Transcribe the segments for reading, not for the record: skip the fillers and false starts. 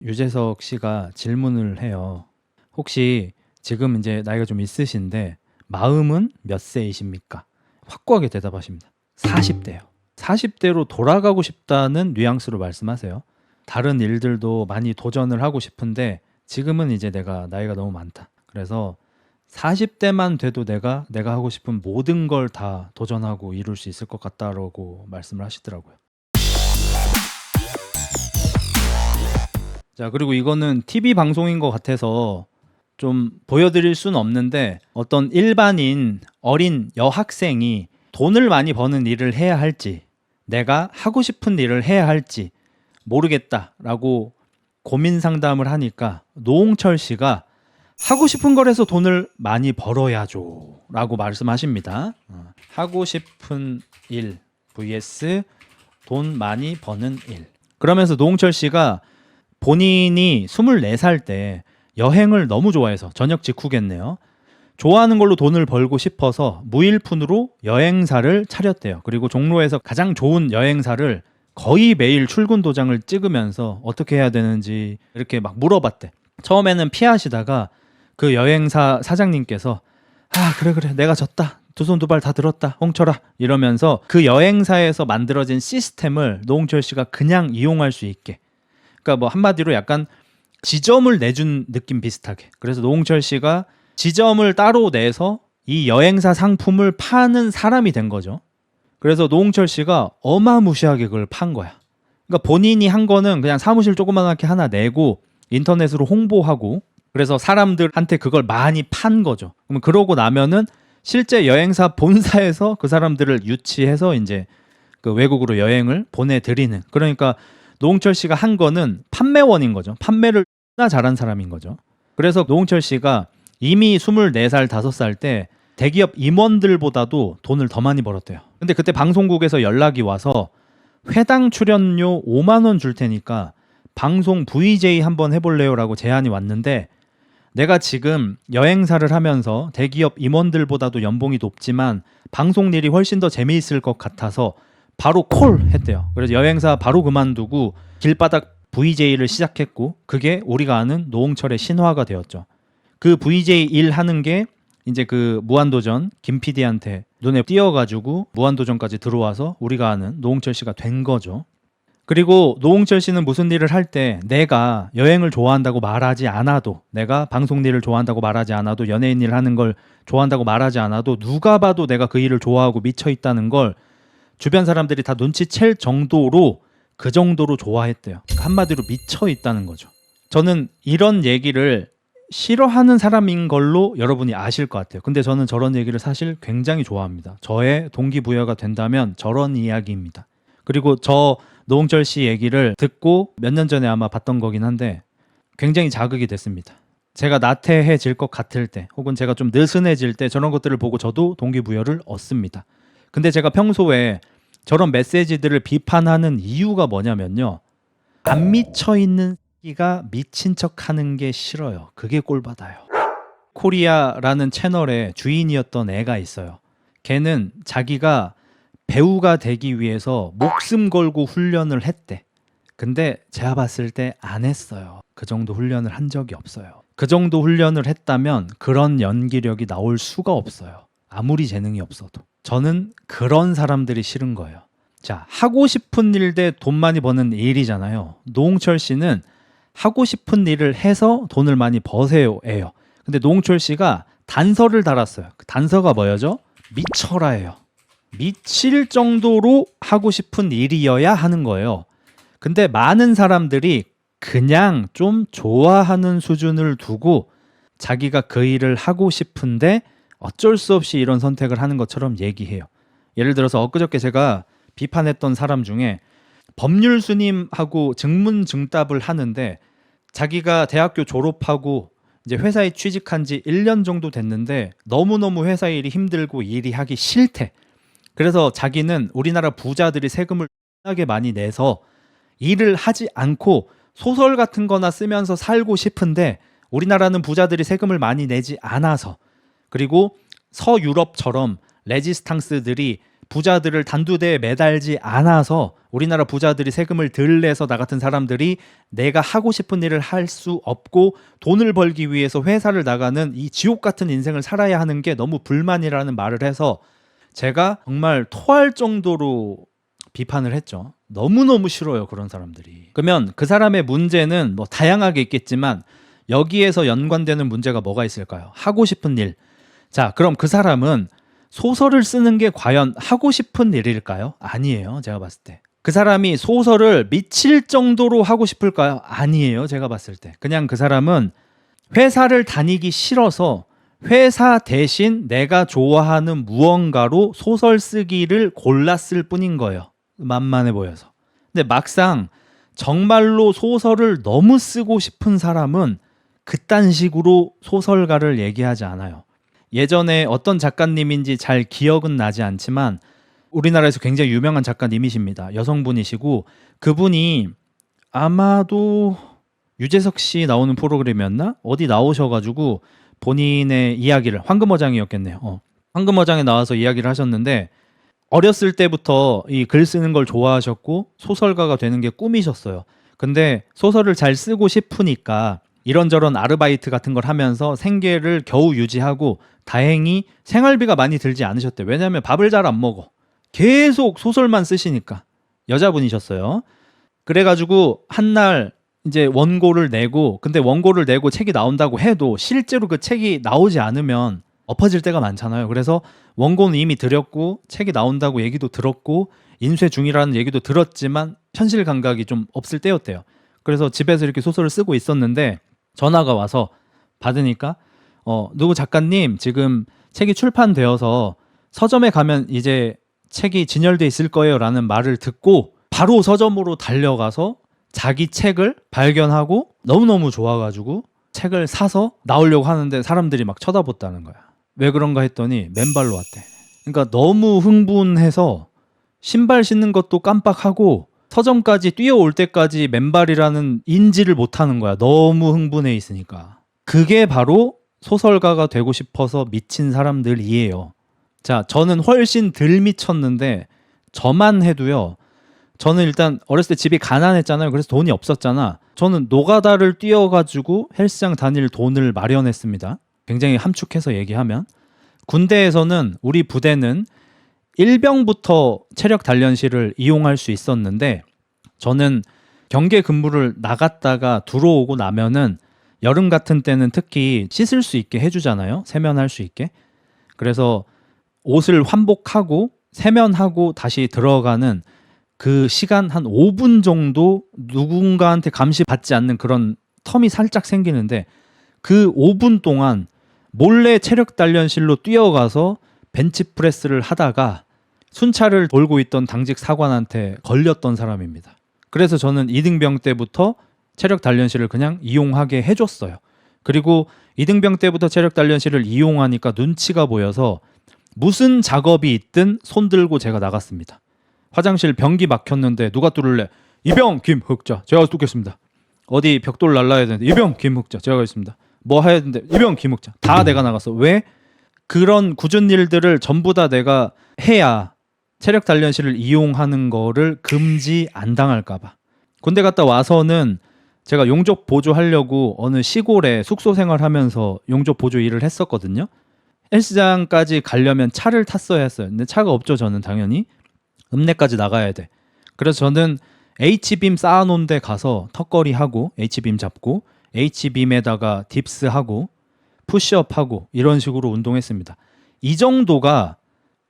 유재석 씨가 질문을 해요. 혹시 지금 이제 나이가 좀 있으신데 마음은 몇 세이십니까? 확고하게 대답하십니다. 40대요. 40대로 돌아가고 싶다는 뉘앙스로 말씀하세요. 다른 일들도 많이 도전을 하고 싶은데 지금은 이제 내가 나이가 너무 많다. 그래서 40대만 돼도 내가 하고 싶은 모든 걸 다 도전하고 이룰 수 있을 것 같다라고 말씀을 하시더라고요. 자, 그리고 이거는 TV 방송인 것 같아서 좀 보여드릴 수는 없는데 어떤 일반인 어린 여학생이 돈을 많이 버는 일을 해야 할지 내가 하고 싶은 일을 해야 할지 모르겠다라고 고민 상담을 하니까 노홍철 씨가 하고 싶은 걸 해서 돈을 많이 벌어야죠 라고 말씀하십니다. 하고 싶은 일 vs 돈 많이 버는 일. 그러면서 노홍철 씨가 본인이 24살 때 여행을 너무 좋아해서 저녁 직후겠네요. 좋아하는 걸로 돈을 벌고 싶어서 무일푼으로 여행사를 차렸대요. 그리고 종로에서 가장 좋은 여행사를 거의 매일 출근 도장을 찍으면서 어떻게 해야 되는지 이렇게 막 물어봤대. 처음에는 피하시다가 그 여행사 사장님께서 그래 내가 졌다. 두 손 두 발 다 들었다. 홍철아 이러면서 그 여행사에서 만들어진 시스템을 노홍철 씨가 그냥 이용할 수 있게, 그러니까 뭐 한마디로 약간 지점을 내준 느낌 비슷하게. 그래서 노홍철 씨가 지점을 따로 내서 이 여행사 상품을 파는 사람이 된 거죠. 그래서 노홍철 씨가 어마무시하게 그걸 판 거야. 그러니까 본인이 한 거는 그냥 사무실 조그맣게 하나 내고 인터넷으로 홍보하고, 그래서 사람들한테 그걸 많이 판 거죠. 그러면 그러고 나면은 실제 여행사 본사에서 그 사람들을 유치해서 이제 그 외국으로 여행을 보내드리는, 그러니까 노홍철 씨가 한 거는 판매원인 거죠. 판매를 나 잘한 사람인 거죠. 그래서 노홍철 씨가 이미 24살, 5살 때 대기업 임원들보다도 돈을 더 많이 벌었대요. 근데 그때 방송국에서 연락이 와서 회당 출연료 5만 원 줄 테니까 방송 VJ 한번 해볼래요? 라고 제안이 왔는데, 내가 지금 여행사를 하면서 대기업 임원들보다도 연봉이 높지만 방송 일이 훨씬 더 재미있을 것 같아서 바로 콜 했대요. 그래서 여행사 바로 그만두고 길바닥 VJ를 시작했고, 그게 우리가 아는 노홍철의 신화가 되었죠. 그 VJ 일 하는 게 이제 그 무한도전 김 PD한테 눈에 띄어가지고 무한도전까지 들어와서 우리가 아는 노홍철 씨가 된 거죠. 그리고 노홍철 씨는 무슨 일을 할 때 내가 여행을 좋아한다고 말하지 않아도, 내가 방송 일을 좋아한다고 말하지 않아도, 연예인 일 하는 걸 좋아한다고 말하지 않아도 누가 봐도 내가 그 일을 좋아하고 미쳐 있다는 걸 주변 사람들이 다 눈치챌 정도로, 그 정도로 좋아했대요. 한마디로 미쳐 있다는 거죠. 저는 이런 얘기를 싫어하는 사람인 걸로 여러분이 아실 것 같아요. 근데 저는 저런 얘기를 사실 굉장히 좋아합니다. 저의 동기부여가 된다면 저런 이야기입니다. 그리고 저 노홍철 씨 얘기를 듣고 몇 년 전에 아마 봤던 거긴 한데 굉장히 자극이 됐습니다. 제가 나태해질 것 같을 때, 혹은 제가 좀 느슨해질 때 저런 것들을 보고 저도 동기부여를 얻습니다. 근데 제가 평소에 저런 메시지들을 비판하는 이유가 뭐냐면요, 안 미쳐 있는 새끼가 미친 척 하는 게 싫어요. 그게 꼴받아요. 코리아라는 채널의 주인이었던 애가 있어요. 걔는 자기가 배우가 되기 위해서 목숨 걸고 훈련을 했대. 근데 제가 봤을 때 안 했어요. 그 정도 훈련을 한 적이 없어요. 그 정도 훈련을 했다면 그런 연기력이 나올 수가 없어요. 아무리 재능이 없어도. 저는 그런 사람들이 싫은 거예요. 자, 하고 싶은 일 대 돈 많이 버는 일이잖아요. 노홍철 씨는 하고 싶은 일을 해서 돈을 많이 버세요예요. 근데 노홍철 씨가 단서를 달았어요. 그 단서가 뭐였죠? 미쳐라예요. 미칠 정도로 하고 싶은 일이어야 하는 거예요. 근데 많은 사람들이 그냥 좀 좋아하는 수준을 두고 자기가 그 일을 하고 싶은데 어쩔 수 없이 이런 선택을 하는 것처럼 얘기해요. 예를 들어서 엊그저께 제가 비판했던 사람 중에 법률 스님하고 증문증답을 하는데, 자기가 대학교 졸업하고 이제 회사에 취직한 지 1년 정도 됐는데 너무너무 회사 일이 힘들고 일이 하기 싫대. 그래서 자기는 우리나라 부자들이 세금을 하게 많이 내서 일을 하지 않고 소설 같은 거나 쓰면서 살고 싶은데 우리나라는 부자들이 세금을 많이 내지 않아서, 그리고 서유럽처럼 레지스탕스들이 부자들을 단두대에 매달지 않아서 우리나라 부자들이 세금을 덜 내서 나 같은 사람들이 내가 하고 싶은 일을 할 수 없고 돈을 벌기 위해서 회사를 나가는 이 지옥 같은 인생을 살아야 하는 게 너무 불만이라는 말을 해서 제가 정말 토할 정도로 비판을 했죠. 너무너무 싫어요, 그런 사람들이. 그러면 그 사람의 문제는 뭐 다양하게 있겠지만 여기에서 연관되는 문제가 뭐가 있을까요? 하고 싶은 일. 자, 그럼 그 사람은 소설을 쓰는 게 과연 하고 싶은 일일까요? 아니에요, 제가 봤을 때. 그 사람이 소설을 미칠 정도로 하고 싶을까요? 아니에요, 제가 봤을 때. 그냥 그 사람은 회사를 다니기 싫어서 회사 대신 내가 좋아하는 무언가로 소설 쓰기를 골랐을 뿐인 거예요. 만만해 보여서. 근데 막상 정말로 소설을 너무 쓰고 싶은 사람은 그딴 식으로 소설가를 얘기하지 않아요. 예전에 어떤 작가님인지 잘 기억은 나지 않지만 우리나라에서 굉장히 유명한 작가님이십니다. 여성분이시고 그분이 아마도 유재석 씨 나오는 프로그램이었나? 어디 나오셔가지고 본인의 이야기를 황금어장이었겠네요. 황금어장에 나와서 이야기를 하셨는데 어렸을 때부터 이 글 쓰는 걸 좋아하셨고 소설가가 되는 게 꿈이셨어요. 근데 소설을 잘 쓰고 싶으니까 이런저런 아르바이트 같은 걸 하면서 생계를 겨우 유지하고 다행히 생활비가 많이 들지 않으셨대요. 왜냐하면 밥을 잘 안 먹어. 계속 소설만 쓰시니까. 여자분이셨어요. 그래가지고 한날 이제 원고를 내고 근데 원고를 내고 책이 나온다고 해도 실제로 그 책이 나오지 않으면 엎어질 때가 많잖아요. 그래서 원고는 이미 드렸고 책이 나온다고 얘기도 들었고 인쇄 중이라는 얘기도 들었지만 현실 감각이 좀 없을 때였대요. 그래서 집에서 이렇게 소설을 쓰고 있었는데 전화가 와서 받으니까 누구 작가님 지금 책이 출판되어서 서점에 가면 이제 책이 진열돼 있을 거예요 라는 말을 듣고 바로 서점으로 달려가서 자기 책을 발견하고 너무너무 좋아가지고 책을 사서 나오려고 하는데 사람들이 막 쳐다봤다는 거야. 왜 그런가 했더니 맨발로 왔대. 그러니까 너무 흥분해서 신발 신는 것도 깜빡하고 서점까지 뛰어올 때까지 맨발이라는 인지를 못하는 거야. 너무 흥분해 있으니까. 그게 바로 소설가가 되고 싶어서 미친 사람들이에요. 자, 저는 훨씬 덜 미쳤는데 저만 해도요. 저는 일단 어렸을 때 집이 가난했잖아요. 그래서 돈이 없었잖아. 저는 노가다를 뛰어가지고 헬스장 다닐 돈을 마련했습니다. 굉장히 함축해서 얘기하면 군대에서는 우리 부대는 일병부터 체력 단련실을 이용할 수 있었는데 저는 경계 근무를 나갔다가 들어오고 나면은 여름 같은 때는 특히 씻을 수 있게 해주잖아요. 세면할 수 있게. 그래서 옷을 환복하고 세면하고 다시 들어가는 그 시간 한 5분 정도 누군가한테 감시받지 않는 그런 텀이 살짝 생기는데 그 5분 동안 몰래 체력 단련실로 뛰어가서 벤치프레스를 하다가 순찰을 돌고 있던 당직 사관한테 걸렸던 사람입니다. 그래서 저는 이등병 때부터 체력 단련실을 그냥 이용하게 해줬어요. 그리고 이등병 때부터 체력 단련실을 이용하니까 눈치가 보여서 무슨 작업이 있든 손 들고 제가 나갔습니다. 화장실 변기 막혔는데 누가 뚫을래? 이병 김흑자 제가 뚫겠습니다. 어디 벽돌 날라야 되는데 이병 김흑자 제가 가겠습니다. 뭐 해야 되는데 이병 김흑자 다 내가 나갔어. 왜? 그런 굳은 일들을 전부 다 내가 해야 체력 단련실을 이용하는 거를 금지 안 당할까 봐. 군대 갔다 와서는 제가 용접 보조하려고 어느 시골에 숙소 생활하면서 용접 보조 일을 했었거든요. 헬스장까지 가려면 차를 탔어야 했어요. 근데 차가 없죠. 저는 당연히 읍내까지 나가야 돼. 그래서 저는 H빔 쌓아놓은 데 가서 턱걸이 하고 H빔 잡고 H빔에다가 딥스 하고 푸시업 하고 이런 식으로 운동했습니다. 이 정도가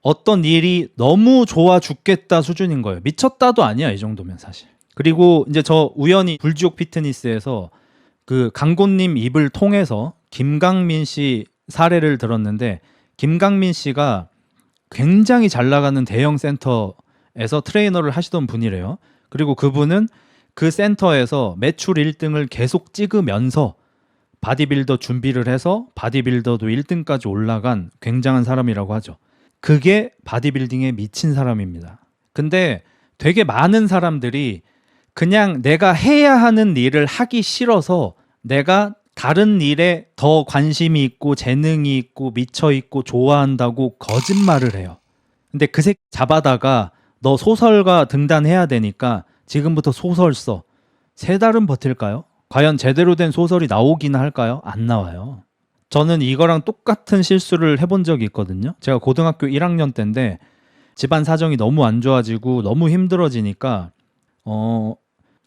어떤 일이 너무 좋아 죽겠다 수준인 거예요. 미쳤다도 아니야 이 정도면 사실. 그리고 이제 저 우연히 불지옥 피트니스에서 그 강곤님 입을 통해서 김강민 씨 사례를 들었는데 김강민 씨가 굉장히 잘 나가는 대형 센터에서 트레이너를 하시던 분이래요. 그리고 그분은 그 센터에서 매출 1등을 계속 찍으면서 바디빌더 준비를 해서 바디빌더도 1등까지 올라간 굉장한 사람이라고 하죠. 그게 바디빌딩에 미친 사람입니다. 근데 되게 많은 사람들이 그냥 내가 해야 하는 일을 하기 싫어서 내가 다른 일에 더 관심이 있고 재능이 있고 미쳐 있고 좋아한다고 거짓말을 해요. 근데 그 새 잡아다가 너 소설가 등단해야 되니까 지금부터 소설 써. 3달은 버틸까요? 과연 제대로 된 소설이 나오긴 할까요? 안 나와요. 저는 이거랑 똑같은 실수를 해본 적이 있거든요. 제가 고등학교 1학년 때인데 집안 사정이 너무 안 좋아지고 너무 힘들어지니까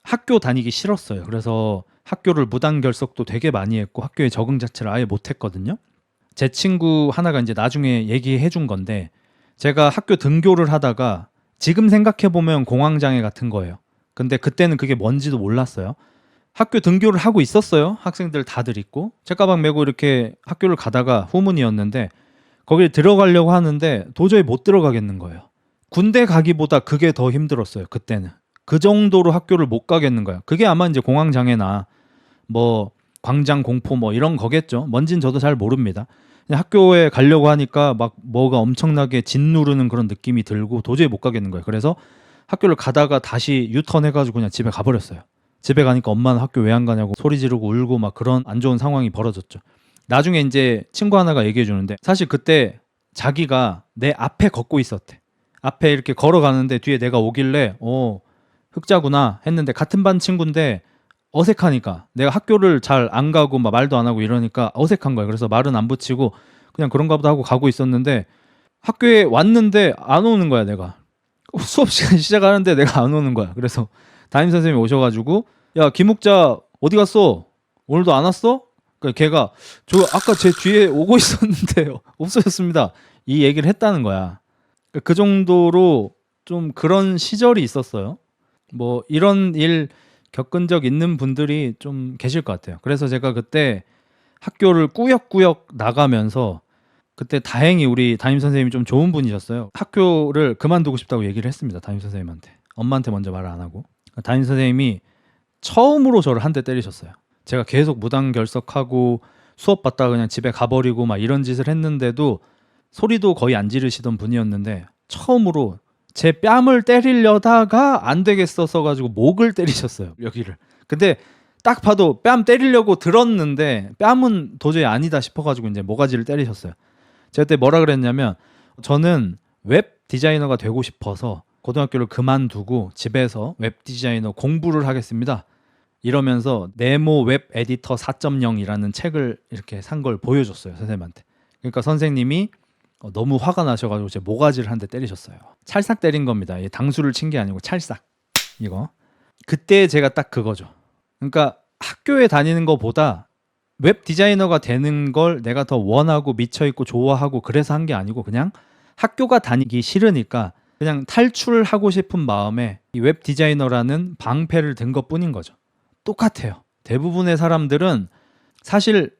학교 다니기 싫었어요. 그래서 학교를 무단결석도 되게 많이 했고 학교에 적응 자체를 아예 못했거든요. 제 친구 하나가 이제 나중에 얘기해 준 건데 제가 학교 등교를 하다가 지금 생각해보면 공황장애 같은 거예요. 근데 그때는 그게 뭔지도 몰랐어요. 학교 등교를 하고 있었어요. 학생들 다들 있고 책가방 메고 이렇게 학교를 가다가 후문이었는데 거길 들어가려고 하는데 도저히 못 들어가겠는 거예요. 군대 가기보다 그게 더 힘들었어요. 그때는. 그 정도로 학교를 못 가겠는 거예요. 그게 아마 이제 공황장애나 뭐 광장 공포 뭐 이런 거겠죠. 뭔진 저도 잘 모릅니다. 그냥 학교에 가려고 하니까 막 뭐가 엄청나게 짓누르는 그런 느낌이 들고 도저히 못 가겠는 거예요. 그래서 학교를 가다가 다시 유턴 해가지고 그냥 집에 가버렸어요. 집에 가니까 엄마는 학교 왜 안 가냐고 소리 지르고 울고 막 그런 안 좋은 상황이 벌어졌죠. 나중에 이제 친구 하나가 얘기해 주는데 사실 그때 자기가 내 앞에 걷고 있었대. 앞에 이렇게 걸어가는데 뒤에 내가 오길래 흑자구나 했는데 같은 반 친구인데 어색하니까 내가 학교를 잘 안 가고 막 말도 안 하고 이러니까 어색한 거야. 그래서 말은 안 붙이고 그냥 그런가 보다 하고 가고 있었는데 학교에 왔는데 안 오는 거야. 내가 수업 시간 시작하는데 내가 안 오는 거야. 그래서 담임 선생님이 오셔가지고 야 김욱자 어디 갔어? 오늘도 안 왔어? 그러니까 걔가 저 아까 제 뒤에 오고 있었는데 없어졌습니다. 이 얘기를 했다는 거야. 그 정도로 좀 그런 시절이 있었어요. 뭐 이런 일 겪은 적 있는 분들이 좀 계실 것 같아요. 그래서 제가 그때 학교를 꾸역꾸역 나가면서 그때 다행히 우리 담임 선생님이 좀 좋은 분이셨어요. 학교를 그만두고 싶다고 얘기를 했습니다. 담임 선생님한테. 엄마한테 먼저 말을 안 하고. 담임 선생님이 처음으로 저를 한 대 때리셨어요. 제가 계속 무단결석하고 수업 받다가 그냥 집에 가버리고 막 이런 짓을 했는데도 소리도 거의 안 지르시던 분이었는데 처음으로 제 뺨을 때리려다가 안 되겠어서 가지고 목을 때리셨어요. 여기를. 근데 딱 봐도 뺨 때리려고 들었는데 뺨은 도저히 아니다 싶어가지고 이제 모가지를 때리셨어요. 제가 그때 뭐라 그랬냐면 저는 웹 디자이너가 되고 싶어서 고등학교를 그만두고 집에서 웹 디자이너 공부를 하겠습니다. 이러면서 네모 웹 에디터 4.0이라는 책을 이렇게 산 걸 보여줬어요. 선생님한테. 그러니까 선생님이 너무 화가 나셔가지고 제 모가지를 한 대 때리셨어요. 찰싹 때린 겁니다. 당수를 친 게 아니고 찰싹. 이거. 그때 제가 딱 그거죠. 그러니까 학교에 다니는 것보다 웹 디자이너가 되는 걸 내가 더 원하고 미쳐있고 좋아하고 그래서 한 게 아니고 그냥 학교가 다니기 싫으니까 그냥 탈출하고 싶은 마음에 이 웹 디자이너라는 방패를 든 것뿐인 거죠. 똑같아요. 대부분의 사람들은 사실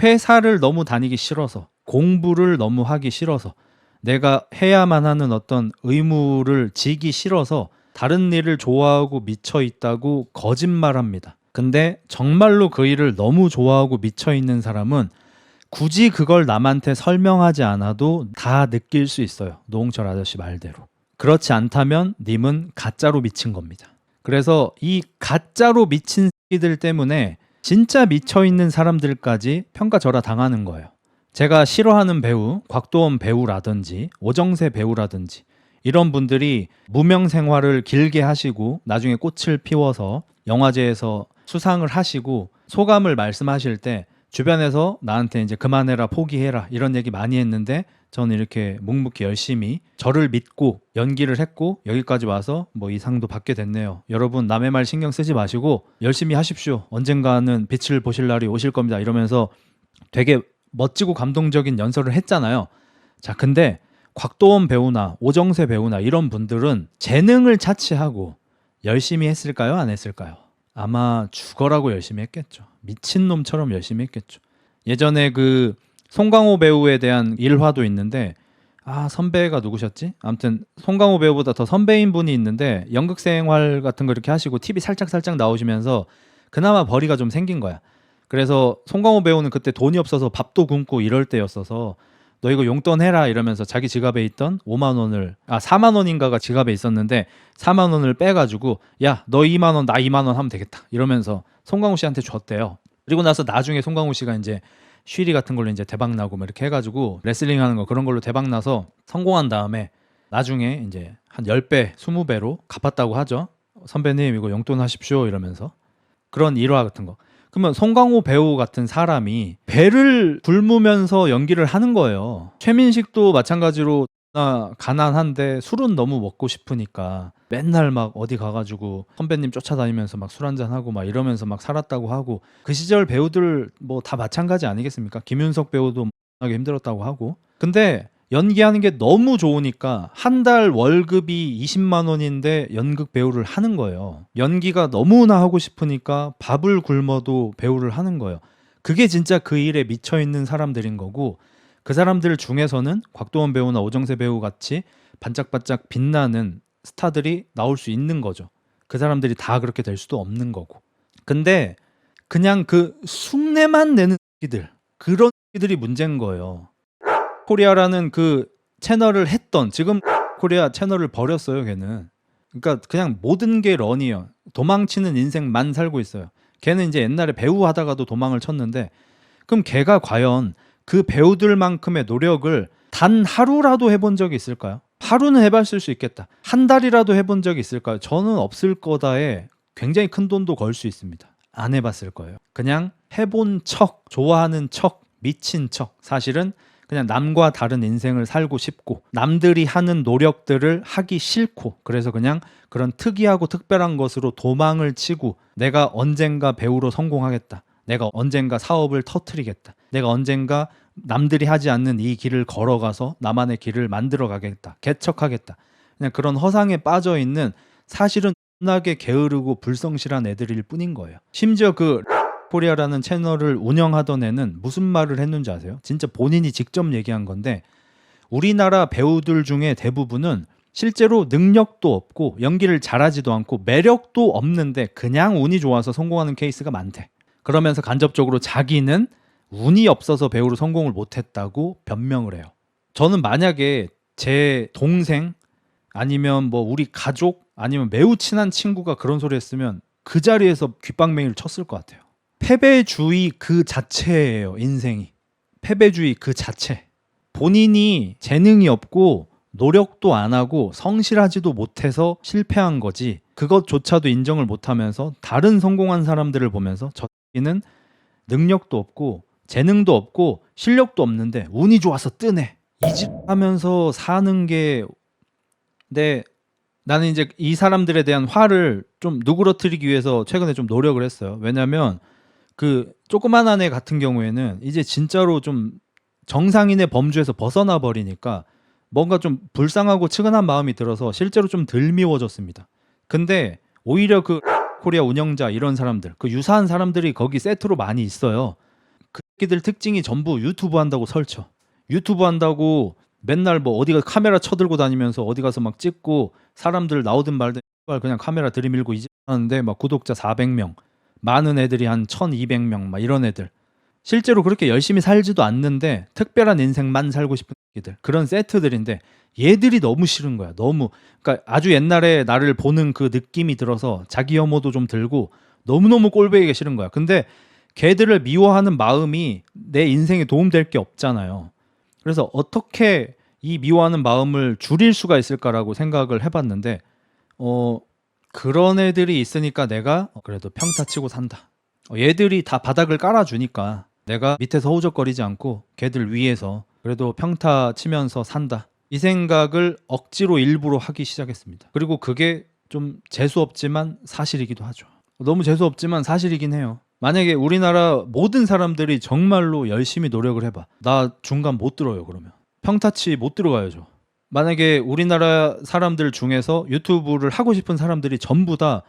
회사를 너무 다니기 싫어서 공부를 너무 하기 싫어서 내가 해야만 하는 어떤 의무를 지기 싫어서 다른 일을 좋아하고 미쳐 있다고 거짓말합니다. 근데 정말로 그 일을 너무 좋아하고 미쳐 있는 사람은 굳이 그걸 남한테 설명하지 않아도 다 느낄 수 있어요. 노홍철 아저씨 말대로. 그렇지 않다면 님은 가짜로 미친 겁니다. 그래서 이 가짜로 미친 새끼들 때문에 진짜 미쳐 있는 사람들까지 평가절하 당하는 거예요. 제가 싫어하는 배우, 곽도원 배우라든지 오정세 배우라든지 이런 분들이 무명 생활을 길게 하시고 나중에 꽃을 피워서 영화제에서 수상을 하시고 소감을 말씀하실 때 주변에서 나한테 이제 그만해라, 포기해라 이런 얘기 많이 했는데 저는 이렇게 묵묵히 열심히 저를 믿고 연기를 했고 여기까지 와서 뭐 이 상도 받게 됐네요. 여러분 남의 말 신경 쓰지 마시고 열심히 하십시오. 언젠가는 빛을 보실 날이 오실 겁니다. 이러면서 되게 멋지고 감동적인 연설을 했잖아요. 자, 근데 곽도원 배우나 오정세 배우나 이런 분들은 재능을 차치하고 열심히 했을까요? 안 했을까요? 아마 죽어라고 열심히 했겠죠. 미친놈처럼 열심히 했겠죠. 예전에 그 송강호 배우에 대한 일화도 있는데 선배가 누구셨지? 아무튼 송강호 배우보다 더 선배인 분이 있는데 연극 생활 같은 거 이렇게 하시고 TV 살짝 나오시면서 그나마 벌이가 좀 생긴 거야. 그래서 송강호 배우는 그때 돈이 없어서 밥도 굶고 이럴 때였어서 너 이거 용돈 해라 이러면서 자기 지갑에 있던 5만 원을 4만 원인가가 지갑에 있었는데 4만 원을 빼가지고 야 너 2만 원 나 2만 원 하면 되겠다 이러면서 송강호 씨한테 줬대요. 그리고 나서 나중에 송강호 씨가 이제 쉬리 같은 걸로 이제 대박 나고 뭐 이렇게 해가지고 레슬링 하는 거 그런 걸로 대박 나서 성공한 다음에 나중에 이제 한 10배, 20배로 갚았다고 하죠. 선배님 이거 용돈 하십시오 이러면서. 그런 일화 같은 거. 그러면 송강호 배우 같은 사람이 배를 굶으면서 연기를 하는 거예요. 최민식도 마찬가지로 가난한데 술은 너무 먹고 싶으니까 맨날 막 어디 가가지고 선배님 쫓아다니면서 막 술 한잔하고 막 이러면서 막 살았다고 하고, 그 시절 배우들 뭐 다 마찬가지 아니겠습니까? 김윤석 배우도 하기 힘들었다고 하고. 근데 연기하는 게 너무 좋으니까 한 달 월급이 20만 원인데 연극 배우를 하는 거예요. 연기가 너무나 하고 싶으니까 밥을 굶어도 배우를 하는 거예요. 그게 진짜 그 일에 미쳐 있는 사람들인 거고, 그 사람들 중에서는 곽도원 배우나 오정세 배우 같이 반짝반짝 빛나는 스타들이 나올 수 있는 거죠. 그 사람들이 다 그렇게 될 수도 없는 거고. 근데 그냥 그 흉내만 내는 새끼들, 그런 새끼들이 문제인 거예요. 코리아라는 그 채널을 했던, 지금 코리아 채널을 버렸어요 걔는. 그러니까 그냥 모든 게 런이에요. 도망치는 인생만 살고 있어요. 걔는 이제 옛날에 배우 하다가도 도망을 쳤는데, 그럼 걔가 과연 그 배우들만큼의 노력을 단 하루라도 해본 적이 있을까요? 하루는 해봤을 수 있겠다. 한 달이라도 해본 적이 있을까요? 저는 없을 거다에 굉장히 큰 돈도 걸 수 있습니다. 안 해봤을 거예요. 그냥 해본 척, 좋아하는 척, 미친 척. 사실은 그냥 남과 다른 인생을 살고 싶고 남들이 하는 노력들을 하기 싫고, 그래서 그냥 그런 특이하고 특별한 것으로 도망을 치고, 내가 언젠가 배우로 성공하겠다, 내가 언젠가 사업을 터트리겠다, 내가 언젠가 남들이 하지 않는 이 길을 걸어가서 나만의 길을 만들어 가겠다, 개척하겠다, 그냥 그런 허상에 빠져 있는, 사실은 존나게 게으르고 불성실한 애들일 뿐인 거예요. 심지어 그 코리아라는 채널을 운영하던 애는 무슨 말을 했는지 아세요? 진짜 본인이 직접 얘기한 건데, 우리나라 배우들 중에 대부분은 실제로 능력도 없고 연기를 잘하지도 않고 매력도 없는데 그냥 운이 좋아서 성공하는 케이스가 많대. 그러면서 간접적으로 자기는 운이 없어서 배우로 성공을 못했다고 변명을 해요. 저는 만약에 제 동생 아니면 뭐 우리 가족 아니면 매우 친한 친구가 그런 소리 했으면 그 자리에서 귓방맹이를 쳤을 것 같아요. 패배주의 그 자체예요, 인생이. 패배주의 그 자체. 본인이 재능이 없고 노력도 안 하고 성실하지도 못해서 실패한 거지, 그것조차도 인정을 못하면서 다른 성공한 사람들을 보면서 저는 능력도 없고 재능도 없고 실력도 없는데 운이 좋아서 뜨네, 이 짓 하면서 사는 게. 근데 나는 이제 이 사람들에 대한 화를 좀 누그러뜨리기 위해서 최근에 좀 노력을 했어요. 왜냐면 그 조그만한 애 같은 경우에는 이제 진짜로 좀 정상인의 범주에서 벗어나 버리니까 뭔가 좀 불쌍하고 측은한 마음이 들어서 실제로 좀 덜 미워졌습니다. 근데 오히려 그 코리아 운영자 이런 사람들, 그 유사한 사람들이 거기 세트로 많이 있어요. 그 새끼들 특징이 전부 유튜브 한다고 설쳐. 유튜브 한다고 맨날 뭐 어디가 카메라 쳐들고 다니면서 어디 가서 막 찍고, 사람들 나오든 말든 그냥 카메라 들이밀고 이제 하는데 막 구독자 400명, 많은 애들이 한 1200명 막 이런 애들. 실제로 그렇게 열심히 살지도 않는데 특별한 인생만 살고 싶은 애들, 그런 세트들인데 얘들이 너무 싫은 거야. 너무. 그러니까 아주 옛날에 나를 보는 그 느낌이 들어서 자기 혐오도 좀 들고 너무너무 꼴보기가 싫은 거야. 근데 걔들을 미워하는 마음이 내 인생에 도움될 게 없잖아요. 그래서 어떻게 이 미워하는 마음을 줄일 수가 있을까라고 생각을 해봤는데, 그런 애들이 있으니까 내가 그래도 평타 치고 산다. 얘들이 다 바닥을 깔아주니까 내가 밑에서 허우적거리지 않고 걔들 위에서 그래도 평타 치면서 산다, 이 생각을 억지로 일부러 하기 시작했습니다. 그리고 그게 좀 재수없지만 사실이기도 하죠. 너무 재수없지만 사실이긴 해요. 만약에 우리나라 모든 사람들이 정말로 열심히 노력을 해봐, 나 중간 못 들어요. 그러면 평타치 못 들어가야죠. 만약에 우리나라 사람들 중에서 유튜브를 하고 싶은 사람들이 전부 다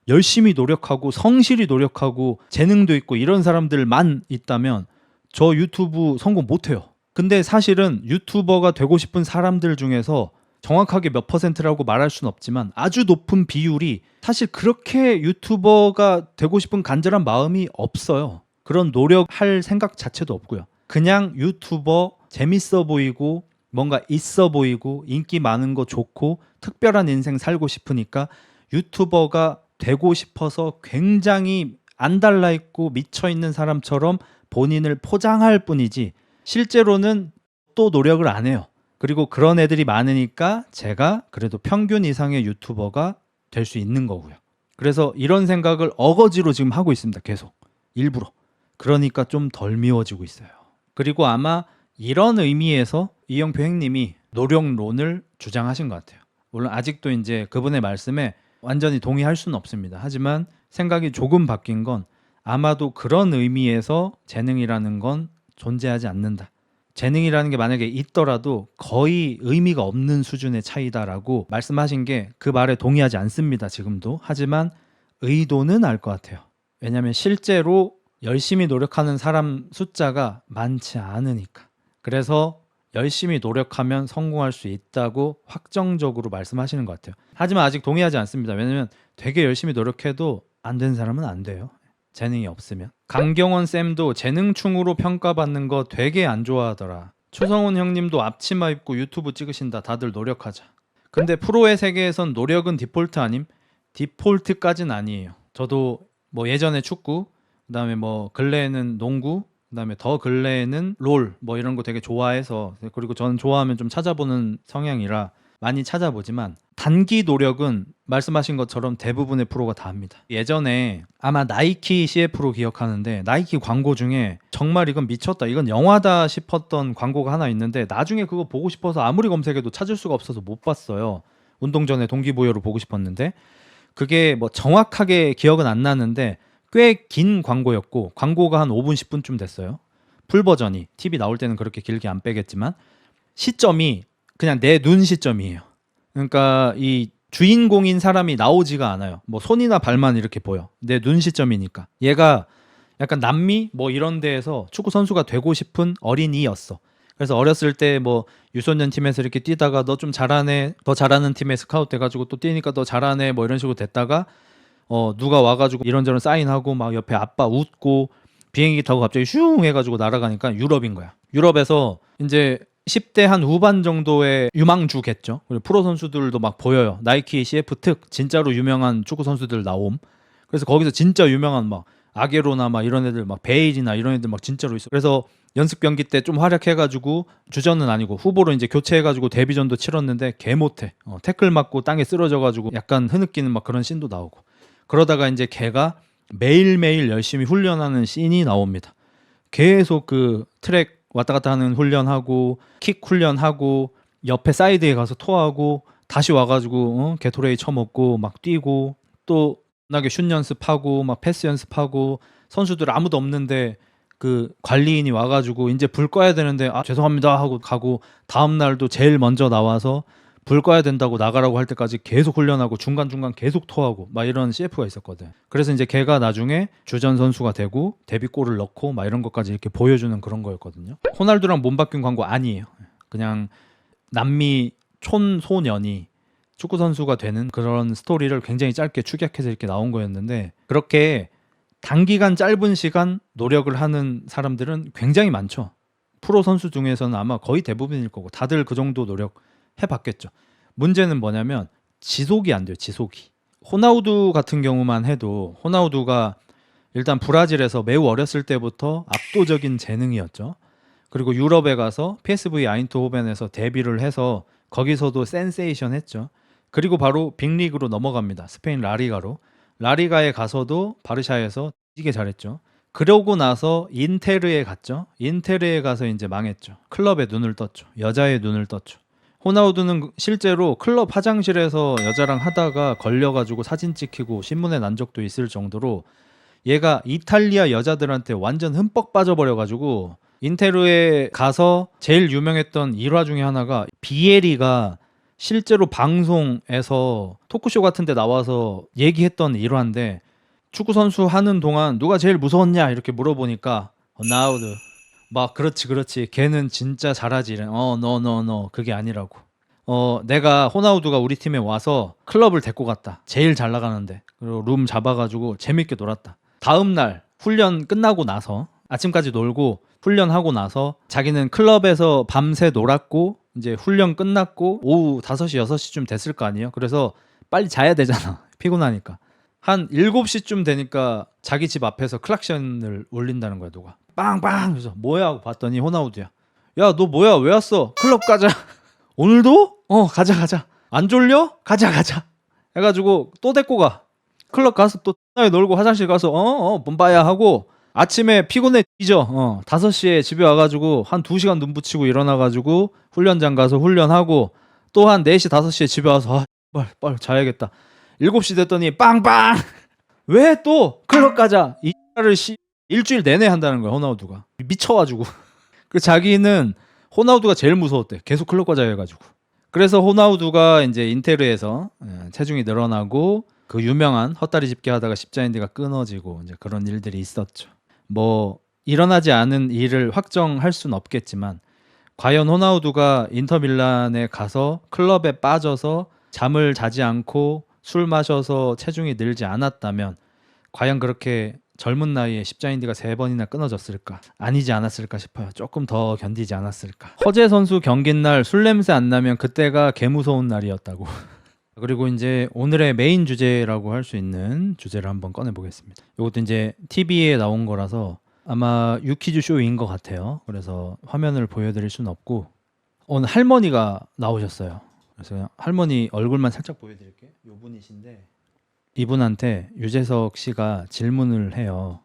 열심히 노력하고 성실히 노력하고 재능도 있고 이런 사람들만 있다면 저 유튜브 성공 못해요. 근데 사실은 유튜버가 되고 싶은 사람들 중에서 정확하게 몇 퍼센트라고 말할 수는 없지만 아주 높은 비율이 사실 그렇게 유튜버가 되고 싶은 간절한 마음이 없어요. 그런 노력할 생각 자체도 없고요. 그냥 유튜버 재밌어 보이고 뭔가 있어 보이고 인기 많은 거 좋고 특별한 인생 살고 싶으니까 유튜버가 되고 싶어서 굉장히 안달나 있고 미쳐 있는 사람처럼 본인을 포장할 뿐이지, 실제로는 또 노력을 안 해요. 그리고 그런 애들이 많으니까 제가 그래도 평균 이상의 유튜버가 될 수 있는 거고요. 그래서 이런 생각을 어거지로 지금 하고 있습니다. 계속. 일부러. 그러니까 좀 덜 미워지고 있어요. 그리고 아마 이런 의미에서 이영표 형님이 노력론을 주장하신 것 같아요. 물론 아직도 이제 그분의 말씀에 완전히 동의할 수는 없습니다. 하지만 생각이 조금 바뀐 건 아마도 그런 의미에서 재능이라는 건 존재하지 않는다. 재능이라는 게 만약에 있더라도 거의 의미가 없는 수준의 차이다라고 말씀하신 게 그 말에 동의하지 않습니다. 지금도. 하지만 의도는 알 것 같아요. 왜냐하면 실제로 열심히 노력하는 사람 숫자가 많지 않으니까. 그래서 열심히 노력하면 성공할 수 있다고 확정적으로 말씀하시는 것 같아요. 하지만 아직 동의하지 않습니다. 왜냐하면 되게 열심히 노력해도 안 되는 사람은 안 돼요. 재능이 없으면. 강경원 쌤도 재능충으로 평가받는 거 되게 안 좋아하더라. 추성훈 형님도 앞치마 입고 유튜브 찍으신다. 다들 노력하자. 근데 프로의 세계에선 노력은 디폴트 아님? 디폴트까진 아니에요. 저도 뭐 예전에 축구, 그다음에 뭐 근래에는 농구, 그다음에 더 근래에는 롤 뭐 이런 거 되게 좋아해서, 그리고 저는 좋아하면 좀 찾아보는 성향이라 많이 찾아보지만 단기 노력은 말씀하신 것처럼 대부분의 프로가 다 합니다. 예전에 아마 나이키 CF로 기억하는데 나이키 광고 중에 정말 이건 미쳤다, 이건 영화다 싶었던 광고가 하나 있는데 나중에 그거 보고 싶어서 아무리 검색해도 찾을 수가 없어서 못 봤어요. 운동 전에 동기부여로 보고 싶었는데 그게 뭐 정확하게 기억은 안 나는데 꽤 긴 광고였고 광고가 한 5분 10분쯤 됐어요. 풀 버전이. TV 나올 때는 그렇게 길게 안 빼겠지만 시점이 그냥 내 눈 시점이에요. 그러니까 이 주인공인 사람이 나오지가 않아요. 뭐 손이나 발만 이렇게 보여. 내 눈 시점이니까. 얘가 약간 남미 뭐 이런 데에서 축구 선수가 되고 싶은 어린이였어. 그래서 어렸을 때 뭐 유소년 팀에서 이렇게 뛰다가 너 좀 잘하네, 더 잘하는 팀에 스카우트 돼가지고 또 뛰니까 더 잘하네 뭐 이런 식으로 됐다가 누가 와가지고 이런저런 사인하고 막 옆에 아빠 웃고 비행기 타고 갑자기 슝 해가지고 날아가니까 유럽인 거야. 유럽에서 이제 10대 한 후반 정도의 유망주겠죠. 그리고 프로 선수들도 막 보여요. 나이키 CF 특 진짜로 유명한 축구 선수들 나옴. 그래서 거기서 진짜 유명한 막 아게로나 막 이런 애들, 막 베일이나 이런 애들 막 진짜로 있어. 그래서 연습 경기 때 좀 활약해가지고 주전은 아니고 후보로 이제 교체해가지고 데뷔전도 치렀는데 개 못해. 태클 맞고 땅에 쓰러져가지고 약간 흐느끼는 막 그런 씬도 나오고. 그러다가 이제 걔가 매일매일 열심히 훈련하는 씬이 나옵니다. 계속 그 트랙 왔다 갔다 하는 훈련하고 킥 훈련하고 옆에 사이드에 가서 토하고 다시 와가지고 게토레이 쳐먹고 막 뛰고 또 나게 슛 연습하고 막 패스 연습하고 선수들 아무도 없는데 그 관리인이 와가지고 이제 불 꺼야 되는데 아 죄송합니다 하고 가고 다음 날도 제일 먼저 나와서 불 꺼야 된다고 나가라고 할 때까지 계속 훈련하고 중간중간 계속 토하고 막 이런 CF가 있었거든. 그래서 이제 걔가 나중에 주전 선수가 되고 데뷔골을 넣고 막 이런 것까지 이렇게 보여주는 그런 거였거든요. 호날두랑 몸 바뀐 광고 아니에요. 그냥 남미 촌소년이 축구 선수가 되는 그런 스토리를 굉장히 짧게 축약해서 이렇게 나온 거였는데 그렇게 단기간 짧은 시간 노력을 하는 사람들은 굉장히 많죠. 프로 선수 중에서는 아마 거의 대부분일 거고 다들 그 정도 노력 해봤겠죠. 문제는 뭐냐면 지속이 안 돼요. 지속이. 호나우두 같은 경우만 해도 호나우두가 일단 브라질에서 매우 어렸을 때부터 압도적인 재능이었죠. 그리고 유럽에 가서 PSV 아인트호벤에서 데뷔를 해서 거기서도 센세이션 했죠. 그리고 바로 빅리그로 넘어갑니다. 스페인 라리가로. 라리가에 가서도 바르샤에서 되게 잘했죠. 그러고 나서 인테르에 갔죠. 인테르에 가서 이제 망했죠. 클럽에 눈을 떴죠. 여자의 눈을 떴죠. 호나우두는 실제로 클럽 화장실에서 여자랑 하다가 걸려가지고 사진 찍히고 신문에 난 적도 있을 정도로 얘가 이탈리아 여자들한테 완전 흠뻑 빠져버려가지고 인테르에 가서 제일 유명했던 일화 중에 하나가 비에리가 실제로 방송에서 토크쇼 같은 데 나와서 얘기했던 일화인데 축구 선수 하는 동안 누가 제일 무서웠냐 이렇게 물어보니까 호나우두 막 그렇지 걔는 진짜 잘하지 이래. no 그게 아니라고. 내가 호나우두가 우리 팀에 와서 클럽을 데리고 갔다. 제일 잘 나가는데. 그리고 룸 잡아가지고 재밌게 놀았다. 다음날 훈련 끝나고 나서 아침까지 놀고 훈련하고 나서 자기는 클럽에서 밤새 놀았고 이제 훈련 끝났고 오후 5시 6시쯤 됐을 거 아니에요. 그래서 빨리 자야 되잖아. 피곤하니까. 한 7시쯤 되니까 자기 집 앞에서 클락션을 울린다는 거야. 누가 빵빵. 그래서 뭐야 하고 봤더니 호나우두야. 야 너 뭐야 왜 왔어? 클럽 가자. 오늘도? 가자. 안 졸려? 가자. 해가지고 또 데리고 가. 클럽 가서 또 놀고 화장실 가서 봄바야 하고 아침에 피곤해 뒤져. 5시에 집에 와가지고 한 2시간 눈 붙이고 일어나가지고 훈련장 가서 훈련하고 또 한 4시 5시에 집에 와서 빨리 자야겠다. 7시 됐더니 빵빵! 왜 또 클럽 가자. 이 X를 일주일 내내 한다는 거야 호나우두가. 미쳐가지고. 그 자기는 호나우두가 제일 무서웠대. 계속 클럽 가자 해가지고. 그래서 호나우두가 이제 인테르에서 체중이 늘어나고 그 유명한 헛다리 짚기 하다가 십자인대가 끊어지고 이제 그런 일들이 있었죠. 뭐 일어나지 않은 일을 확정할 수는 없겠지만 과연 호나우두가 인터밀란에 가서 클럽에 빠져서 잠을 자지 않고 술 마셔서 체중이 늘지 않았다면 과연 그렇게 젊은 나이에 십자인대가 3번이나 끊어졌을까? 아니지 않았을까 싶어요. 조금 더 견디지 않았을까? 허재 선수 경기 날 술 냄새 안 나면 그때가 개무서운 날이었다고. 그리고 이제 오늘의 메인 주제라고 할 수 있는 주제를 한번 꺼내보겠습니다. 이것도 이제 TV에 나온 거라서 아마 유퀴즈 쇼인 것 같아요. 그래서 화면을 보여드릴 수는 없고 오늘 할머니가 나오셨어요. 그래서 그냥 할머니 얼굴만 살짝 보여드릴게요. 이분이신데 이분한테 유재석 씨가 질문을 해요.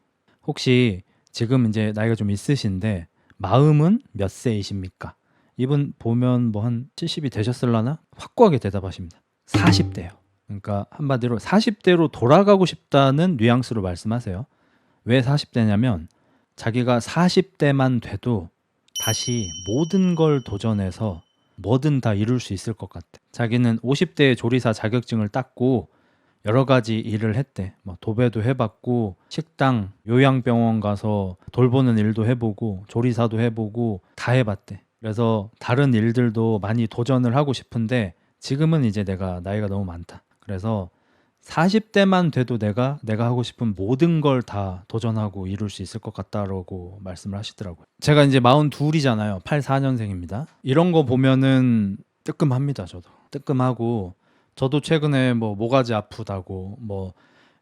혹시 지금 이제 나이가 좀 있으신데 마음은 몇 세이십니까? 이분 보면 뭐 한 70이 되셨을라나? 확고하게 대답하십니다. 40대요. 그러니까 한마디로 40대로 돌아가고 싶다는 뉘앙스로 말씀하세요. 왜 40대냐면 자기가 40대만 돼도 다시 모든 걸 도전해서 뭐든 다 이룰 수 있을 것 같아. 자기는 50대에 조리사 자격증을 땄고 여러 가지 일을 했대. 뭐 도배도 해봤고 식당, 요양병원 가서 돌보는 일도 해보고 조리사도 해보고 다 해봤대. 그래서 다른 일들도 많이 도전을 하고 싶은데 지금은 이제 내가 나이가 너무 많다. 그래서 40대만 돼도 내가 하고 싶은 모든 걸 다 도전하고 이룰 수 있을 것 같다라고 말씀을 하시더라고요. 제가 이제 42이잖아요. 84년생입니다. 이런 거 보면은 뜨끔합니다. 저도 뜨끔하고 저도 최근에 뭐 모가지 아프다고 뭐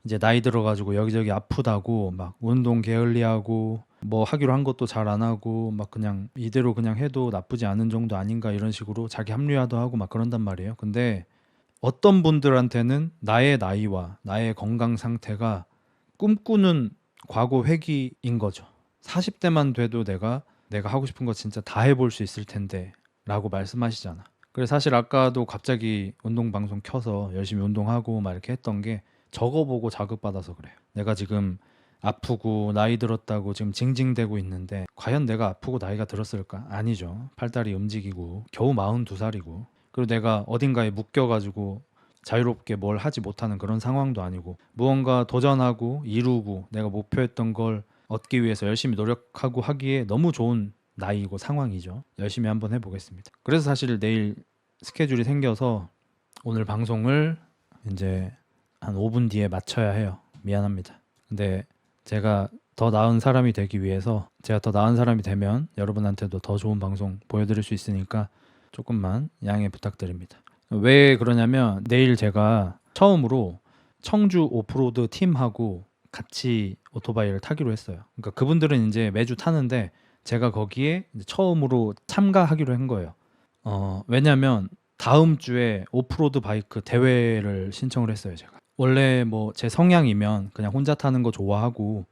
이제 나이 들어가지고 여기저기 아프다고 막 운동 게을리하고 뭐 하기로 한 것도 잘 안 하고 막 그냥 이대로 그냥 해도 나쁘지 않은 정도 아닌가 이런 식으로 자기 합리화도 하고 막 그런단 말이에요. 근데 어떤 분들한테는 나의 나이와 나의 건강 상태가 꿈꾸는 과거 회귀인 거죠. 40대만 돼도 내가 하고 싶은 거 진짜 다 해볼 수 있을 텐데 라고 말씀하시잖아. 그래서 사실 아까도 갑자기 운동 방송 켜서 열심히 운동하고 막 이렇게 했던 게 저거 보고 자극받아서 그래요. 내가 지금 아프고 나이 들었다고 지금 징징대고 있는데 과연 내가 아프고 나이가 들었을까? 아니죠. 팔다리 움직이고 겨우 42살이고 그리고 내가 어딘가에 묶여가지고 자유롭게 뭘 하지 못하는 그런 상황도 아니고 무언가 도전하고 이루고 내가 목표했던 걸 얻기 위해서 열심히 노력하고 하기에 너무 좋은 나이고 상황이죠. 열심히 한번 해보겠습니다. 그래서 사실 내일 스케줄이 생겨서 오늘 방송을 이제 한 5분 뒤에 마쳐야 해요. 미안합니다. 근데 제가 더 나은 사람이 되기 위해서 제가 더 나은 사람이 되면 여러분한테도 더 좋은 방송 보여드릴 수 있으니까 조금만 양해 부탁드립니다. 왜 그러냐면 내일 제가 처음으로 청주 오프로드 팀하고 같이 오토바이를 타기로 했어요. 그러니까 그분들은 이제 매주 타는데 제가 거기에 이제 처음으로 참가하기로 한 거예요. 왜냐면 다음 주에 오프로드 바이크 대회를 신청을 했어요. 제가 원래 뭐 제 성향이면 그냥 혼자 타는 거 좋아하고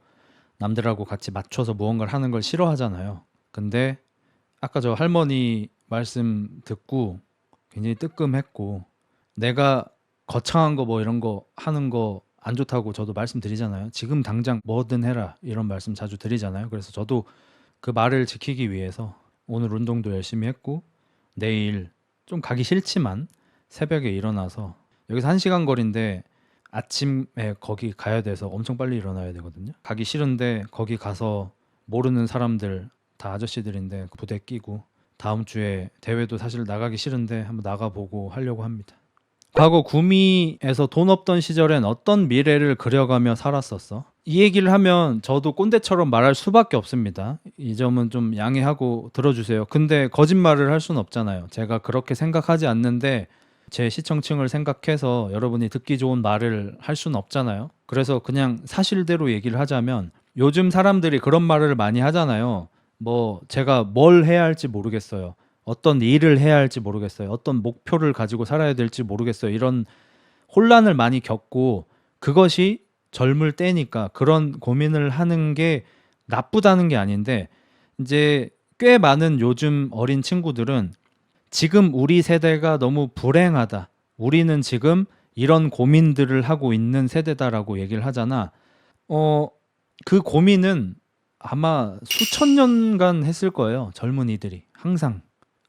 남들하고 같이 맞춰서 무언가를 하는 걸 싫어하잖아요. 근데 아까 저 할머니 말씀 듣고 굉장히 뜨끔했고 내가 거창한 거 뭐 이런 거 하는 거 안 좋다고 저도 말씀드리잖아요. 지금 당장 뭐든 해라 이런 말씀 자주 드리잖아요. 그래서 저도 그 말을 지키기 위해서 오늘 운동도 열심히 했고 내일 좀 가기 싫지만 새벽에 일어나서 여기서 1시간 거리인데 아침에 거기 가야 돼서 엄청 빨리 일어나야 되거든요. 가기 싫은데 거기 가서 모르는 사람들 다 아저씨들인데 부대 끼고 다음 주에 대회도 사실 나가기 싫은데 한번 나가보고 하려고 합니다. 과거 구미에서 돈 없던 시절엔 어떤 미래를 그려가며 살았었어? 이 얘기를 하면 저도 꼰대처럼 말할 수밖에 없습니다. 이 점은 좀 양해하고 들어주세요. 근데 거짓말을 할 수는 없잖아요. 제가 그렇게 생각하지 않는데 제 시청층을 생각해서 여러분이 듣기 좋은 말을 할 수는 없잖아요. 그래서 그냥 사실대로 얘기를 하자면 요즘 사람들이 그런 말을 많이 하잖아요. 뭐 제가 뭘 해야 할지 모르겠어요. 어떤 일을 해야 할지 모르겠어요. 어떤 목표를 가지고 살아야 될지 모르겠어요. 이런 혼란을 많이 겪고 그것이 젊을 때니까 그런 고민을 하는 게 나쁘다는 게 아닌데 이제 꽤 많은 요즘 어린 친구들은 지금 우리 세대가 너무 불행하다. 우리는 지금 이런 고민들을 하고 있는 세대다라고 얘기를 하잖아. 어, 그 고민은 아마 수천 년간 했을 거예요. 젊은이들이. 항상.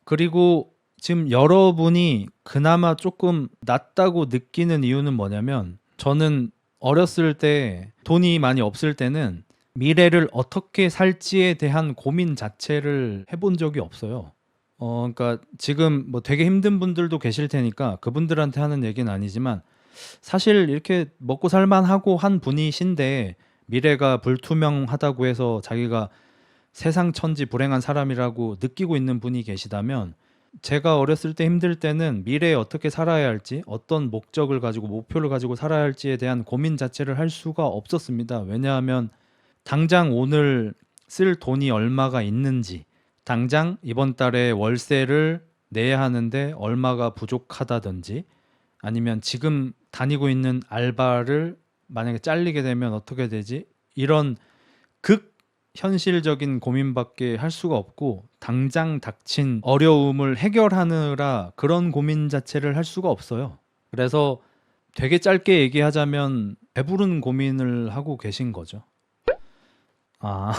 그리고 지금 여러분이 그나마 조금 낫다고 느끼는 이유는 뭐냐면 저는 어렸을 때 돈이 많이 없을 때는 미래를 어떻게 살지에 대한 고민 자체를 해본 적이 없어요. 그러니까 지금 뭐 되게 힘든 분들도 계실 테니까 그분들한테 하는 얘기는 아니지만 사실 이렇게 먹고 살만하고 한 분이신데 미래가 불투명하다고 해서 자기가 세상 천지 불행한 사람이라고 느끼고 있는 분이 계시다면 제가 어렸을 때 힘들 때는 미래에 어떻게 살아야 할지 어떤 목적을 가지고 목표를 가지고 살아야 할지에 대한 고민 자체를 할 수가 없었습니다. 왜냐하면 당장 오늘 쓸 돈이 얼마가 있는지 당장 이번 달에 월세를 내야 하는데 얼마가 부족하다든지 아니면 지금 다니고 있는 알바를 만약에 잘리게 되면 어떻게 되지? 이런 극 현실적인 고민밖에 할 수가 없고 당장 닥친 어려움을 해결하느라 그런 고민 자체를 할 수가 없어요. 그래서 되게 짧게 얘기하자면 배부른 고민을 하고 계신 거죠. 아,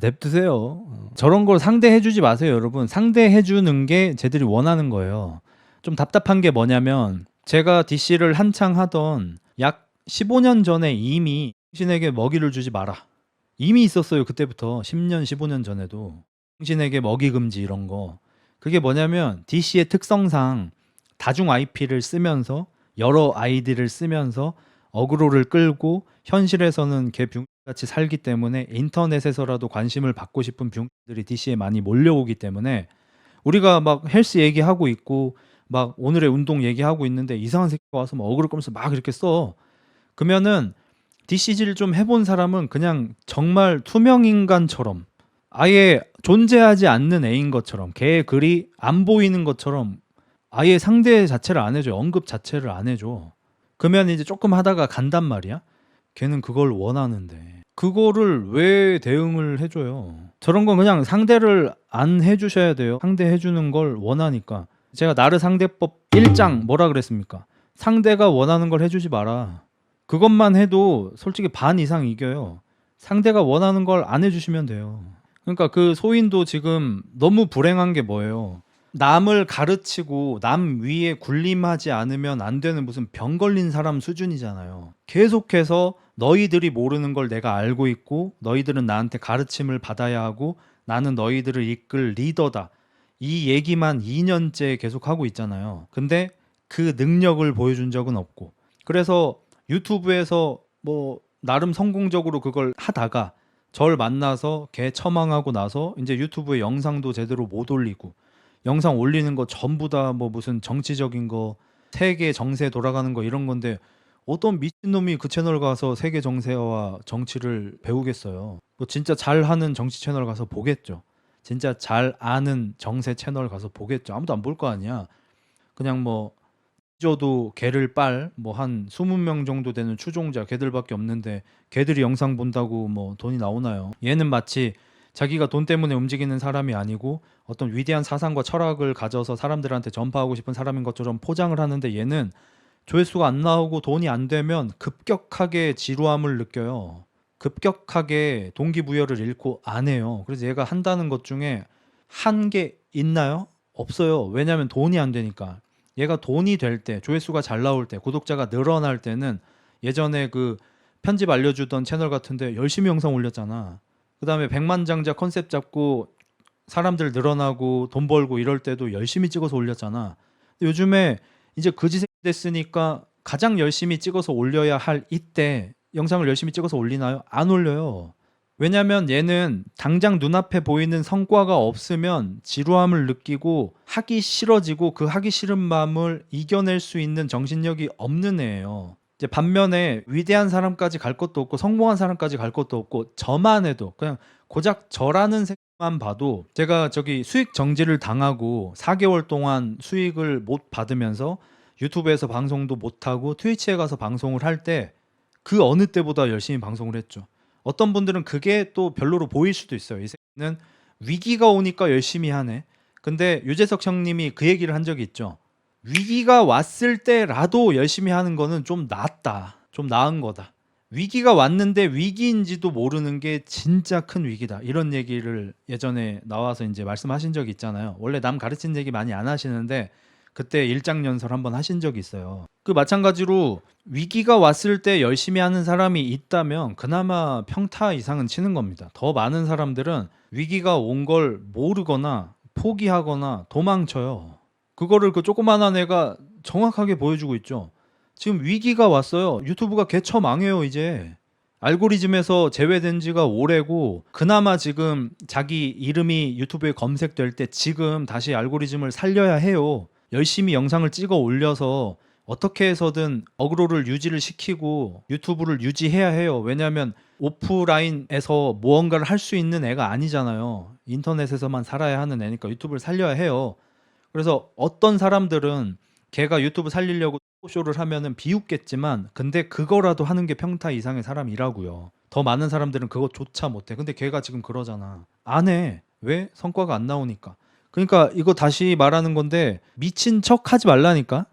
냅두세요. 저런 걸 상대해주지 마세요, 여러분. 상대해주는 게 쟤들이 원하는 거예요. 좀 답답한 게 뭐냐면 제가 DC를 한창 하던 약 15년 전에 이미 당신에게 먹이를 주지 마라. 이미 있었어요. 그때부터 10년, 15년 전에도 당신에게 먹이 금지 이런 거. 그게 뭐냐면 DC의 특성상 다중 IP를 쓰면서 여러 아이디를 쓰면서 어그로를 끌고 현실에서는 걔 병같이 살기 때문에 인터넷에서라도 관심을 받고 싶은 병들이 DC에 많이 몰려오기 때문에 우리가 막 헬스 얘기하고 있고 막 오늘의 운동 얘기하고 있는데 이상한 새끼가 와서 막 어그로 끌면서 막 이렇게 써. 그러면은 DC질 좀 해본 사람은 그냥 정말 투명인간처럼 아예 존재하지 않는 애인 것처럼 걔의 글이 안 보이는 것처럼 아예 상대 자체를 안 해줘요. 언급 자체를 안 해줘. 그러면 이제 조금 하다가 간단 말이야. 걔는 그걸 원하는데 그거를 왜 대응을 해줘요? 저런 건 그냥 상대를 안 해주셔야 돼요. 상대 해주는 걸 원하니까. 제가 나르 상대법 1장 뭐라 그랬습니까? 상대가 원하는 걸 해주지 마라. 그것만 해도 솔직히 반 이상 이겨요. 상대가 원하는 걸 안 해주시면 돼요. 그러니까 그 소인도 지금 너무 불행한 게 뭐예요? 남을 가르치고 남 위에 군림하지 않으면 안 되는 무슨 병 걸린 사람 수준이잖아요. 계속해서 너희들이 모르는 걸 내가 알고 있고 너희들은 나한테 가르침을 받아야 하고 나는 너희들을 이끌 리더다. 이 얘기만 2년째 계속하고 있잖아요. 근데 그 능력을 보여준 적은 없고 그래서 유튜브에서 뭐 나름 성공적으로 그걸 하다가 절 만나서 걔 처망하고 나서 이제 유튜브에 영상도 제대로 못 올리고 영상 올리는 거 전부 다 뭐 무슨 정치적인 거 세계 정세 돌아가는 거 이런 건데 어떤 미친놈이 그 채널 가서 세계 정세와 정치를 배우겠어요. 뭐 진짜 잘하는 정치 채널 가서 보겠죠. 진짜 잘 아는 정세 채널 가서 보겠죠. 아무도 안 볼 거 아니야. 그냥 뭐 저도 걔를 빨 뭐 한 20명 정도 되는 추종자 걔들밖에 없는데 걔들이 영상 본다고 뭐 돈이 나오나요? 얘는 마치 자기가 돈 때문에 움직이는 사람이 아니고 어떤 위대한 사상과 철학을 가져서 사람들한테 전파하고 싶은 사람인 것처럼 포장을 하는데 얘는 조회수가 안 나오고 돈이 안 되면 급격하게 지루함을 느껴요. 급격하게 동기부여를 잃고 안 해요. 그래서 얘가 한다는 것 중에 한 게 있나요? 없어요. 왜냐하면 돈이 안 되니까. 얘가 돈이 될 때, 조회수가 잘 나올 때, 구독자가 늘어날 때는 예전에 그 편집 알려주던 채널 같은데 열심히 영상 올렸잖아. 그 다음에 백만장자 컨셉 잡고 사람들 늘어나고 돈 벌고 이럴 때도 열심히 찍어서 올렸잖아. 근데 요즘에 이제 그지색 됐으니까 가장 열심히 찍어서 올려야 할 이때 영상을 열심히 찍어서 올리나요? 안 올려요. 왜냐면 얘는 당장 눈앞에 보이는 성과가 없으면 지루함을 느끼고 하기 싫어지고 그 하기 싫은 마음을 이겨낼 수 있는 정신력이 없는 애예요. 이제 반면에 위대한 사람까지 갈 것도 없고 성공한 사람까지 갈 것도 없고 저만 해도 그냥 고작 저라는 생각만 봐도 제가 저기 수익 정지를 당하고 4개월 동안 수익을 못 받으면서 유튜브에서 방송도 못 하고 트위치에 가서 방송을 할 때 그 어느 때보다 열심히 방송을 했죠. 어떤 분들은 그게 또 별로로 보일 수도 있어요. 이 새끼는 위기가 오니까 열심히 하네. 근데 유재석 형님이 그 얘기를 한 적이 있죠. 위기가 왔을 때라도 열심히 하는 거는 좀 낫다. 좀 나은 거다. 위기가 왔는데 위기인지도 모르는 게 진짜 큰 위기다. 이런 얘기를 예전에 나와서 이제 말씀하신 적이 있잖아요. 원래 남 가르친 얘기 많이 안 하시는데 그때 일장연설 한번 하신 적이 있어요. 그 마찬가지로 위기가 왔을 때 열심히 하는 사람이 있다면 그나마 평타 이상은 치는 겁니다. 더 많은 사람들은 위기가 온 걸 모르거나 포기하거나 도망쳐요. 그거를 그 조그만한 애가 정확하게 보여주고 있죠. 지금 위기가 왔어요. 유튜브가 개처 망해요, 이제. 알고리즘에서 제외된 지가 오래고 그나마 지금 자기 이름이 유튜브에 검색될 때 지금 다시 알고리즘을 살려야 해요. 열심히 영상을 찍어 올려서 어떻게 해서든 어그로를 유지를 시키고 유튜브를 유지해야 해요. 왜냐하면 오프라인에서 무언가를 할 수 있는 애가 아니잖아요. 인터넷에서만 살아야 하는 애니까 유튜브를 살려야 해요. 그래서 어떤 사람들은 걔가 유튜브 살리려고 쇼를 하면은 비웃겠지만 근데 그거라도 하는 게 평타 이상의 사람이라고요. 더 많은 사람들은 그것조차 못해. 근데 걔가 지금 그러잖아. 안 해. 왜? 성과가 안 나오니까. 그러니까 이거 다시 말하는 건데 미친 척 하지 말라니까.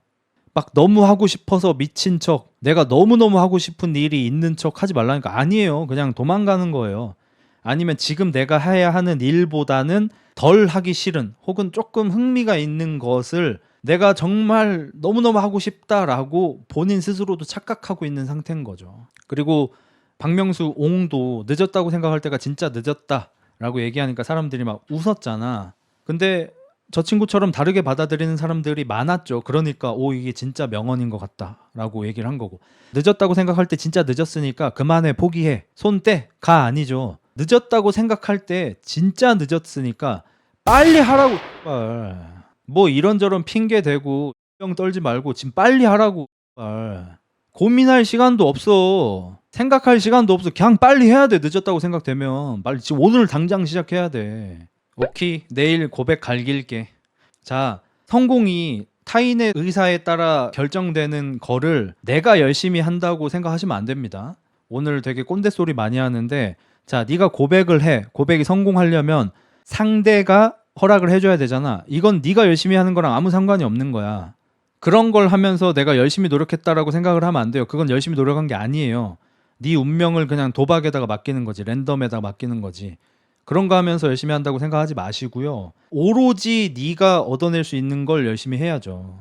막 너무 하고 싶어서 미친 척, 내가 너무너무 하고 싶은 일이 있는 척 하지 말라니까. 아니에요. 그냥 도망가는 거예요. 아니면 지금 내가 해야 하는 일보다는 덜 하기 싫은 혹은 조금 흥미가 있는 것을 내가 정말 너무너무 하고 싶다라고 본인 스스로도 착각하고 있는 상태인 거죠. 그리고 박명수 옹도 늦었다고 생각할 때가 진짜 늦었다라고 얘기하니까 사람들이 막 웃었잖아. 근데 저 친구처럼 다르게 받아들이는 사람들이 많았죠. 그러니까 오 이게 진짜 명언인 것 같다라고 얘기를 한 거고. 늦었다고 생각할 때 진짜 늦었으니까 그만해 포기해 손 떼 가 아니죠. 늦었다고 생각할 때 진짜 늦었으니까 빨리 하라고. 씨발. 뭐 이런저런 핑계 대고 병 떨지 말고 지금 빨리 하라고. 씨발. 고민할 시간도 없어. 생각할 시간도 없어. 그냥 빨리 해야 돼. 늦었다고 생각되면 빨리 지금 오늘 당장 시작해야 돼. 오케이, 내일 고백 갈길게. 자, 성공이 타인의 의사에 따라 결정되는 거를 내가 열심히 한다고 생각하시면 안 됩니다. 오늘 되게 꼰대 소리 많이 하는데 자, 네가 고백을 해. 고백이 성공하려면 상대가 허락을 해줘야 되잖아. 이건 네가 열심히 하는 거랑 아무 상관이 없는 거야. 그런 걸 하면서 내가 열심히 노력했다라고 생각을 하면 안 돼요. 그건 열심히 노력한 게 아니에요. 네 운명을 그냥 도박에다가 맡기는 거지. 랜덤에다가 맡기는 거지. 그런 거 하면서 열심히 한다고 생각하지 마시고요. 오로지 네가 얻어낼 수 있는 걸 열심히 해야죠.